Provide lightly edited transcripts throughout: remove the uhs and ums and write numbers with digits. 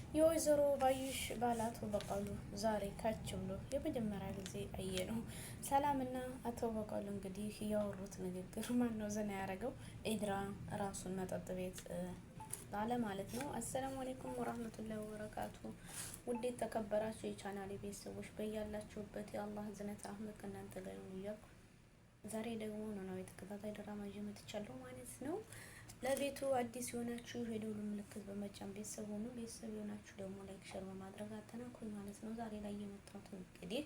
የወይዘሮ ባዩሽ ባል አቶ በቀሉ ዛሬ ካች ብሎ የመጀመሪያ ጊዜ አየ ነው። ሰላምና አቶ በቀሉ እንግዲህ ያወሩት ንግግር ማን ነው ዘና ያደረገው? ኤድራ ራሱን መጠጥ ቤት ባለ ማለት ነው። አሰላሙ አለይኩም ወራህመቱላሂ ወበረካቱ። ውዴት ተከበራችሁ የቻናሌ ቤተሰቦች በያላችሁበት የአላህ ዝነት ረህመት ከእናንተ ጋር ይሁን እያልኩ ዛሬ ደግሞ ኖላዊ ተከታታይ ድራማ ይዤ መጥቻለሁ ማለት ነው። ለቤቱ አዲስ የሆናችሁ የደወል ምልክት በመጫን ቤተሰብ ሆኑ። ቤተሰብ የሆናችሁ ደግሞ ላይክ ሸር በማድረግ አጠናክሩኝ ማለት ነው። ዛሬ ላይ የመጣሁት እንግዲህ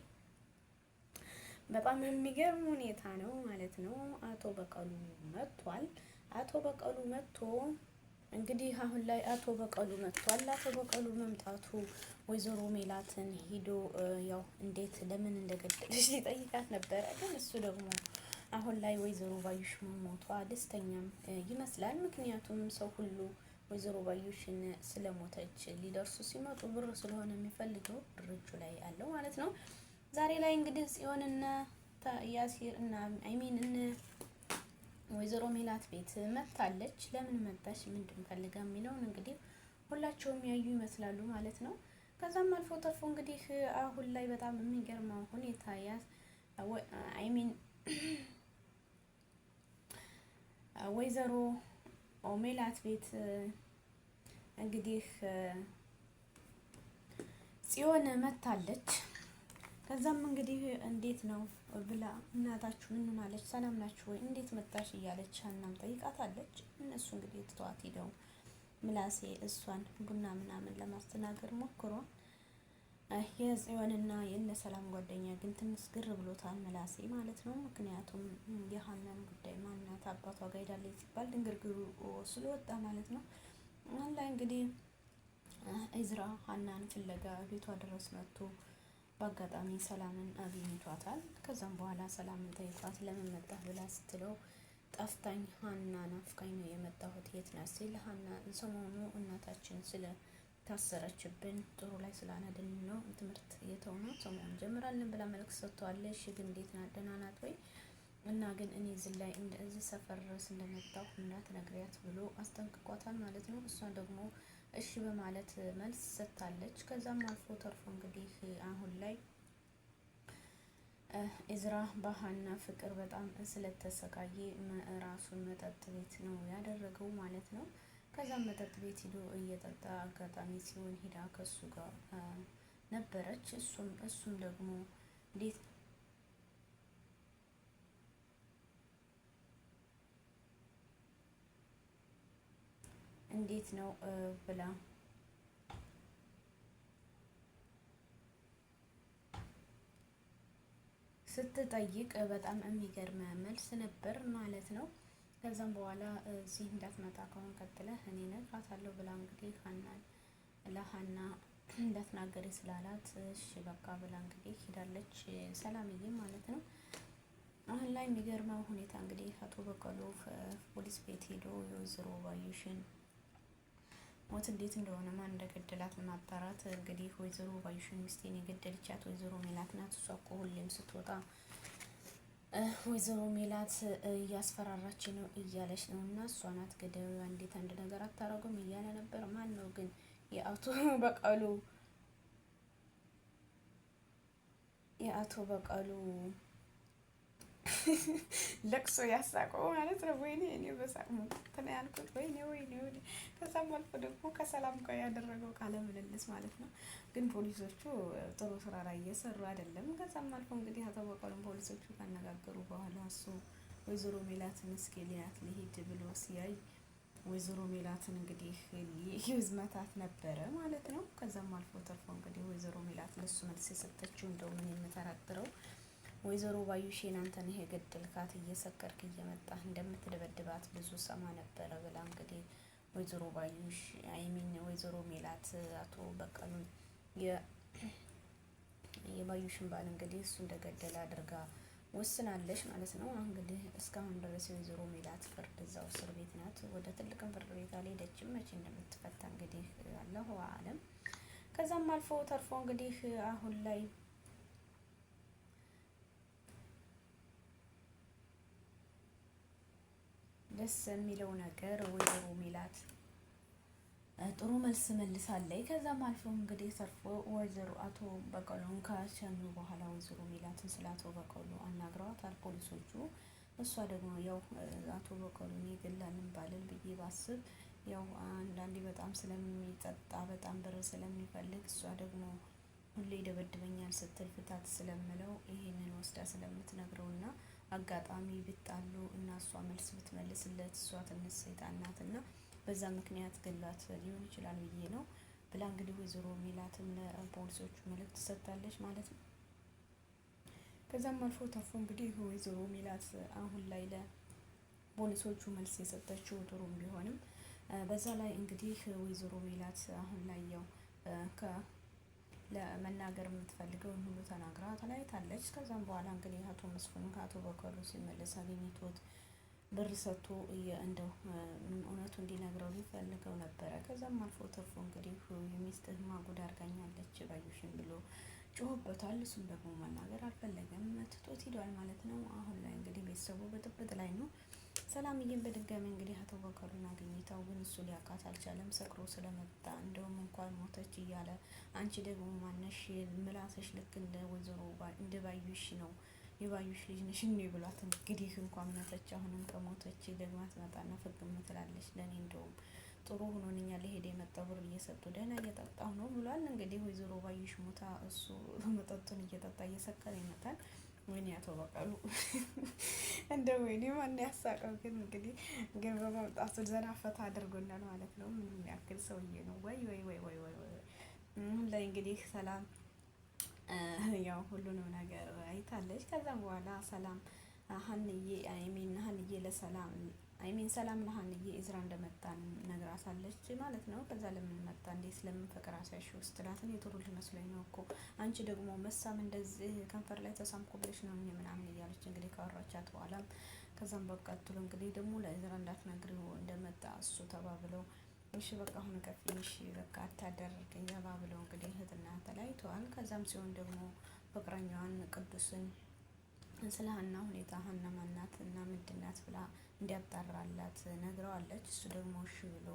በጣም የሚገርም ሁኔታ ነው ማለት ነው። አቶ በቀሉ መጥቷል። አቶ በቀሉ መጥቶ እንግዲህ አሁን ላይ አቶ በቀሉ መጥቷል። አቶ በቀሉ መምጣቱ ወይዘሮ ሜላትን ሂዶ ያው እንዴት ለምን እንደገደለች ሊጠይቃት ነበረ። ግን እሱ ደግሞ አሁን ላይ ወይዘሮ ባዩሽ መሞቷ ደስተኛም ይመስላል። ምክንያቱም ሰው ሁሉ ወይዘሮ ባዩሽን ስለሞተች ሊደርሱ ሲመጡ ብር ስለሆነ የሚፈልገው ብር እጁ ላይ አለው ማለት ነው። ዛሬ ላይ እንግዲህ ጽዮንና ያሲር እና አይሚን ወይዘሮ ሜላት ቤት መታለች። ለምን መጣች ምንድን ፈልጋ የሚለውን እንግዲህ ሁላቸውም ያዩ ይመስላሉ ማለት ነው። ከዛም አልፎ ተርፎ እንግዲህ አሁን ላይ በጣም የሚገርመው ሁኔታ አይሚን ወይዘሮ ሜላት ቤት እንግዲህ ጽዮን መታለች። ከዛም እንግዲህ እንዴት ነው ብላ እናታችሁ ምን አለች? ሰላም ናችሁ ወይ? እንዴት መጣሽ? እያለች ሀናም ጠይቃታለች። እነሱ እንግዲህ ትተዋት ሄደው ምላሴ እሷን ቡና ምናምን ለማስተናገድ ሞክሮ የጽዮንና የእነ ሰላም ጓደኛ ግን ትንሽ ግር ብሎታል ምላሴ ማለት ነው። ምክንያቱም የሀናን ጉዳይ ማናት አባቷ ጋር ሄዳለች ሲባል ድንግርግሩ ስለወጣ ማለት ነው። አሁን ላይ እንግዲህ እዝራ ሀናን ፍለጋ ቤቷ ድረስ መጥቶ በአጋጣሚ ሰላምን አግኝቷታል። ከዛም በኋላ ሰላምን ጠይቋት ለምን መጣህ ብላ ስትለው ጠፍታኝ ሀና ናፍቃኝ ነው የመጣሁት የት ናት ሲል ሀና ሰሞኑ እናታችን ስለ ታሰረችብን ጥሩ ላይ ስላናድን ነው ትምህርት የተውነው ሰሞኑን ጀምራለን ብላ መልክ ሰጥቷለች። ግን እንዴት ናት ደህና ናት ወይ? እና ግን እኔ እዚህ ላይ እዚህ ሰፈር ድረስ እንደመጣሁ እንዳትነግሪያት ብሎ አስጠንቅቋታል ማለት ነው። እሷ ደግሞ እሺ በማለት መልስ ሰጥታለች። ከዛም አልፎ ተርፎ እንግዲህ አሁን ላይ እዝራ በሀና ፍቅር በጣም ስለተሰቃየ ራሱን መጠጥ ቤት ነው ያደረገው ማለት ነው። ከዛም መጠጥ ቤት ሂዶ እየጠጣ አጋጣሚ ሲሆን ሂዳ ከሱ ጋር ነበረች። እሱም ደግሞ እንዴት ነው ብላ ስትጠይቅ በጣም የሚገርም መልስ ነበር ማለት ነው። ከዛም በኋላ እዚህ እንዳትመጣ ከሆነ ቀጥለህ እኔ እነግራታለሁ ብላ እንግዲህ ለሀና እንዳትናገሪ ስላላት እሺ በቃ ብላ እንግዲህ ሄዳለች ሰላምዬ ማለት ነው። አሁን ላይ የሚገርመው ሁኔታ እንግዲህ አቶ በቀሉ ፖሊስ ቤት ሄዶ የወይዘሮ ባዩሽን ሞት እንዴት እንደሆነ ማን እንደገደላት ማጣራት እንግዲህ ወይዘሮ ባዩሽን ሚስቴን የገደለቻት ወይዘሮ ሜላት ናት። እሷ እኮ ሁሌም ስትወጣ ወይዘሮ ሜላት እያስፈራራች ነው እያለች ነው እና እሷ ናት ገዳዩ እንዴት አንድ ነገር አታረጉም እያለ ነበር። ማን ነው ግን የአቶ በቀሉ ለቅሶ ያሳቀው ማለት ነው። ወይኔ እኔ በሳቅ እንትን ያልኩት ወይኔ። ከዛም አልፎ ደግሞ ከሰላም ጋር ያደረገው ቃለ ምልልስ ማለት ነው። ግን ፖሊሶቹ ጥሩ ስራ ላይ እየሰሩ አይደለም። ከዛም አልፎ እንግዲህ አቶ በቀሉም ፖሊሶቹ ካነጋገሩ በኋላ እሱ ወይዘሮ ሜላትን እስኪ ሊያት ሊሄድ ብሎ ሲያይ ወይዘሮ ሜላትን እንግዲህ ይዝመታት ነበረ ማለት ነው። ከዛም አልፎ ተርፎ እንግዲህ ወይዘሮ ሜላት ለሱ መልስ የሰጠችው እንደው ምን የምጠራጥረው ወይዘሮ ባዩሽን አንተ ነህ የገደልካት እየሰከርክ እየመጣህ እንደምትደበድባት ብዙ ሰማ ነበረ ብላ እንግዲህ ወይዘሮ ባዩሽ ወይዘሮ ሜላት አቶ በቀሉን የባዩሽን ባል እንግዲህ እሱ እንደገደለ አድርጋ ወስናለች ማለት ነው። እንግዲህ እስካሁን ድረስ ወይዘሮ ሜላት ፍርድ እዛው እስር ቤት ናት። ወደ ትልቅም ፍርድ ቤት አልሄደችም። መቼ እንደምትፈታ እንግዲህ አላሁ አለም። ከዛም አልፎ ተርፎ እንግዲህ አሁን ላይ ደስ የሚለው ነገር ወይዘሮ ሜላት ጥሩ መልስ መልሳለች። ከዛም አልፎ እንግዲህ ተርፎ ወይዘሮ አቶ በቀሉን ከሸኙ በኋላ ወይዘሮ ሜላትን ስለ አቶ በቀሉ አናግረዋታል ፖሊሶቹ። እሷ ደግሞ ያው አቶ በቀሉ ይገላልን ባልል ብዬ ባስብ ያው አንዳንዴ በጣም ስለሚጠጣ በጣም ብር ስለሚፈልግ እሷ ደግሞ ሁሌ ይደበድበኛል ስትል ፍታት ስለምለው ይሄንን ወስዳ ስለምትነግረው እና አጋጣሚ ቢጣሉ እና እሷ መልስ ብትመልስለት እሷ ትንሽ ሰይጣን ናት እና በዛ ምክንያት ገላት ሊሆን ይችላል ብዬ ነው ብላ እንግዲህ ወይዘሮ ሜላትም ለፖሊሶቹ መልእክት ሰጥታለች ማለት ነው። ከዛም አልፎ ተርፎ እንግዲህ ወይዘሮ ሜላት አሁን ላይ ለፖሊሶቹ መልስ የሰጠችው ጥሩም ቢሆንም በዛ ላይ እንግዲህ ወይዘሮ ሜላት አሁን ላይ ያው ለመናገር የምትፈልገውን ሁሉ ተናግራ ተለያይታለች። ከዛም በኋላ እንግዲህ አቶ መስፍን ከአቶ በቀሉ ሲመለስ አገኘቶት ብር ሰጥቶ እንደው እውነቱ እንዲነግረው ሊፈልገው ነበረ። ከዛም አልፎ ተርፎ እንግዲህ የሚስትህ ማጉድ አድርጋኛለች ባዩሽን ብሎ ጮሆበታል። እሱም ደግሞ መናገር አልፈለገም፣ ትቶት ሂዷል ማለት ነው። አሁን ላይ እንግዲህ ቤተሰቡ ብጥብጥ ላይ ነው። ሰላምዬን በድጋሚ እንግዲህ አቶ በቀሉን አግኝታው ግን እሱ ሊያውቃት አልቻለም፣ ሰክሮ ስለመጣ እንደውም እንኳን ሞተች እያለ አንቺ ደግሞ ማነሽ ምላሰሽ ልክ እንደ ወይዘሮ እንደ ባዩሽ ነው የባዩሽ ልጅ ነሽ እንዴ ብሏት እንግዲህ እንኳን ሞተች አሁንም ከሞተች ደግማ ትመጣና ፍግም ትላለች። ለእኔ እንደውም ጥሩ ሆኖልኛል ሄደ የመጣው ብር እየሰጡ ደህና እየጠጣሁ ነው ብሏል። እንግዲህ ወይዘሮ ባዩሽ ሞታ እሱ መጠጡን እየጠጣ እየሰከረ ይመጣል። ወይኔ አቶ በቀሉ እንደ ወይኔ ማን ያሳቀው ግን እንግዲህ ግን በመምጣቱ ዘና ፈታ አድርጎናል ማለት ነው። ምንም ያክል ሰውዬ ነው ወይ ወይ ወይ ወይ ወይ ወይ ላይ እንግዲህ ሰላም ያው ሁሉንም ነገር አይታለች። ከዛም በኋላ ሰላም ሀንዬ አይሚን ሀንዬ ለሰላም አይሚን ሰላም ለሀንዬ እዝራ እንደመጣን ነግራታለች ማለት ነው። ከዛ ለምን መጣ እንዴ ስለምን ፍቅር አሳይሽው ስትላትን የጥሩ ልጅ መስሎኝ ነው እኮ አንቺ ደግሞ መሳም እንደዚህ ከንፈር ላይ ተሳምኩ ብለሽ ነው ምናምን እያለች እንግዲህ ካወራቻት በኋላ ከዛም በቀጥሎ እንግዲህ ደግሞ ለእዝራ እንዳትነግሪው እንደመጣ እሱ ተባብለው እሺ በቃ አሁን ከፍኝ እሺ በቃ አታደርገኝ ተባብለው እንግዲህ እህትና ተለያይተዋል። ከዛም ሲሆን ደግሞ ፍቅረኛዋን ቅዱስን ስለ ሀና ሁኔታ ሀና ማናት እና ምንድናት ብላ እንዲያጣራላት ነግረዋለች። እሱ ደግሞ እሺ ብሎ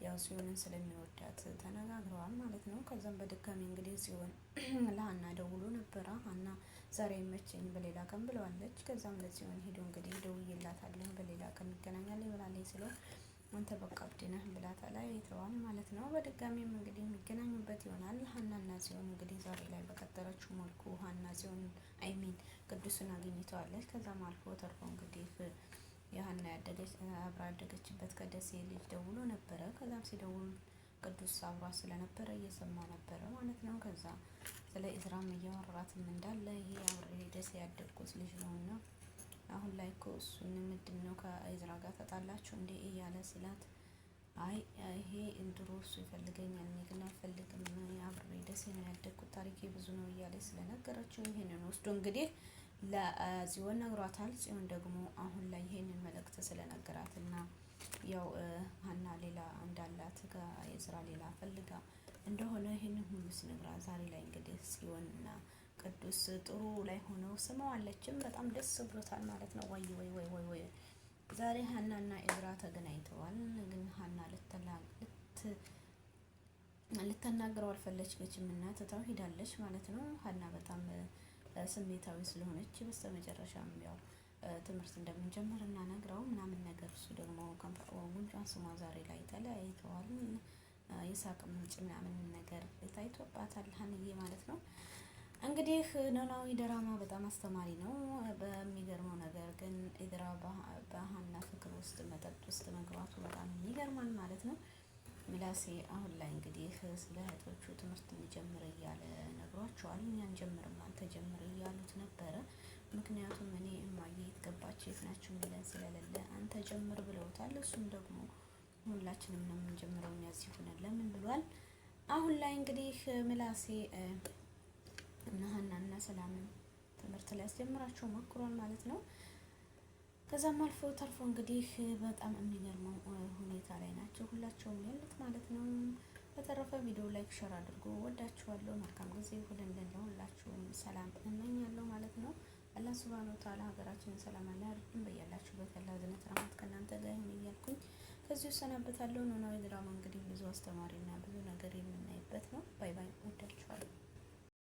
ያው ጽዮንን ስለሚወዳት ተነጋግረዋል ማለት ነው። ከዛም በድጋሚ እንግዲህ ጽዮን ለሀና ደውሎ ነበረ። ሀና ዛሬ አይመቸኝ በሌላ ቀን ብለዋለች። ከዛም ለጽዮን ሄዶ እንግዲህ ደውዬላታለሁ በሌላ ቀን እንገናኛለን ብላለች ስለው አንተ በቃ ብድነህ ብላ ተለያይተዋል ማለት ነው። በድጋሚም እንግዲህ የሚገናኙበት ይሆናል። ሀናና ጽዮን እንግዲህ ዛሬ ላይ በቀጠረችው መልኩ ሀና ጽዮን አይሚን ቅዱስን አግኝተዋለች። ከዛም አልፎ ተርፎ እንግዲህ የሀና አብራ ያደገችበት ከደሴ ልጅ ደውሎ ነበረ። ከዛም ሲደውል ቅዱስ አብሯ ስለነበረ እየሰማ ነበረ ማለት ነው። ከዛ ስለ ኢዝራም እያወራትም እንዳለ ይሄ አብሬ ደሴ ያደግኩት ልጅ ነውና አሁን ላይ እኮ እሱን ምንድን ነው ከኢዝራ ጋር ተጣላችሁ እንዴ እያለ ሲላት አይ ይሄ ድሮ እሱ ይፈልገኛል እኔ ግን አልፈልግም አብሬ ደሴ ነው ያደግኩት ታሪኬ ብዙ ነው እያለ ስለነገረችው ይሄንን ወስዶ እንግዲህ ለጽዮን ነግሯታል። ጽዮን ደግሞ አሁን ላይ ይሄንን መልእክት ስለነገራትና ያው ሀና ሌላ እንዳላት ከኢዝራ ሌላ ፈልጋ እንደሆነ ይሄንን ሁሉ ሲነግራት ዛሬ ላይ እንግዲህ ጽዮንና ቅዱስ ጥሩ ላይ ሆነው ስመዋለችም በጣም ደስ ብሎታል ማለት ነው። ወይ ወይ ወይ ወይ ወይ ዛሬ ሀናና ኢዝራ ተገናኝተዋል። ግን ሀና ልትናገረው አልፈለገችም እና ትታው ሄዳለች ማለት ነው። ሀና በጣም ስሜታዊ ስለሆነች በስተመጨረሻም ያው ትምህርት እንደምንጀምር እና ነግረው ምናምን ነገር እሱ ደግሞ ጉንጯን ስሟ ዛሬ ላይ ተለያይተዋል። የሳቅ ምንጭ ምናምን ነገር ታይቶባታል ሀንዬ ማለት ነው። እንግዲህ ኖላዊ ድራማ በጣም አስተማሪ ነው። በሚገርመው ነገር ግን ኢዝራ በሀና ፍቅር ውስጥ መጠጥ ውስጥ መግባቱ በጣም ይገርማል ማለት ነው። ምላሴ አሁን ላይ እንግዲህ ስለ እህቶቹ ትምህርት እንጀምር እያለ ነግሯቸዋል። እኛን ጀምርም አንተ ጀምር እያሉት ነበረ። ምክንያቱም እኔ እማዬ የት ገባች የት ናችሁ የሚለን ስለሌለ አንተ ጀምር ብለውታል። እሱም ደግሞ ሁላችንም ነው የምንጀምረው የሚያዝ ይሆናል ለምን ብሏል። አሁን ላይ እንግዲህ ምላሴ እና ሀናና ሰላምን ትምህርት ላይ ያስጀምራቸው ሞክሯል ማለት ነው። ከዛም አልፎ ተርፎ እንግዲህ በጣም የሚገርመው ሁኔታ ላይ ናቸው ሁላቸውም ያሉት ማለት ነው። በተረፈ ቪዲዮ ላይክ ሸር አድርጎ ወዳችኋለሁ። መልካም ጊዜ ሁሉንም ሁላችሁም ሰላም እመኛለሁ ማለት ነው። አላህ ሱብሃነሁ ወተዓላ ሀገራችንን ሰላም አለ ያድርግልን። በያላችሁበት ያለ ዝነት ረህመት ከእናንተ ጋር ይሁን እያልኩኝ ከዚሁ እሰናበታለሁ። ኖላዊ ድራማ እንግዲህ ብዙ አስተማሪና ብዙ ነገር